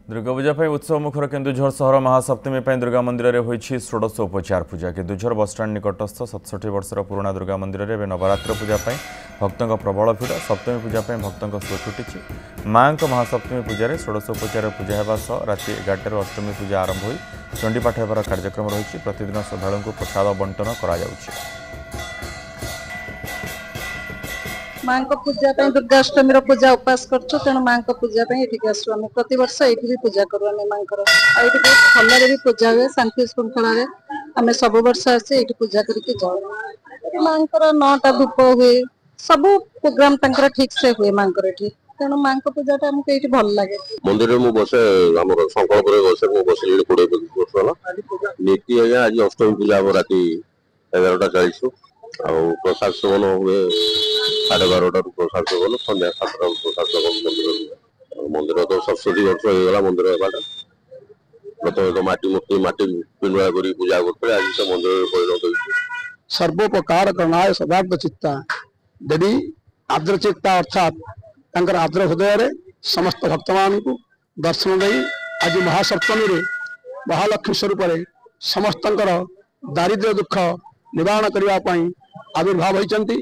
दुर्गा पूजा उत्सव मुखर केन्दुझर सहर महासप्तमी दुर्गा मंदिर में होती षोडश उपचार पूजा। केन्दुझर बसस्टाण निकटस्थ 67 वर्षर पुराणा दुर्गा मंदिर में नवरात्र पूजा भक्तों प्रबल भिड़। सप्तमी पूजा भक्तों सुर छुटी। माँ महासप्तमी पूजा षोडश उपचार पूजा होगा सह राति 11 अष्टमी पूजा आरंभ हो चंडीपाठ होबार कार्यक्रम रही। प्रतिदिन श्रद्धालु को प्रसाद बंटन करा माँ को पूजा दुर्गाष्टमी पूजा उपास करूँ तेणु माँ को पूजा आसू प्रत वर्ष ये भी पूजा करूँ माँ बहुत भल भी पूजा हुए शांति श्रृंखला आम सब वर्ष आसी ये पूजा करके जाऊ। माँ 9टा धूप हुए सब प्रोग्राम ठीक से हुए माँ तेणु माँ को पूजा आमको ये भल लगे। मंदिर में बसे संकल्प बसे बस 20-25 वर्ष है नीति आज्ञा आज अष्टमी पूजा हम राति 11:40 प्रसाद सेवन हुए 12:30 प्रसाद सेवन संध्या 7 प्रसाद सेवन मंदिर तो 67 वर्ष हो मंदिर प्रथम तो माटी मूर्ति माटी पिंडुआ कर पूजा करते आज तो मंदिर परिणत हो सर्वोपकार करणाय सदार्थ चित्ता देवी आर्द्र चित्ता अर्थात आर्द्र हृदय समस्त भक्त मान को दर्शन दे आज महासप्तमी महालक्ष्मी स्वरूप समस्त दारिद्र्य दुख निवारण करने आविर्भाव होती।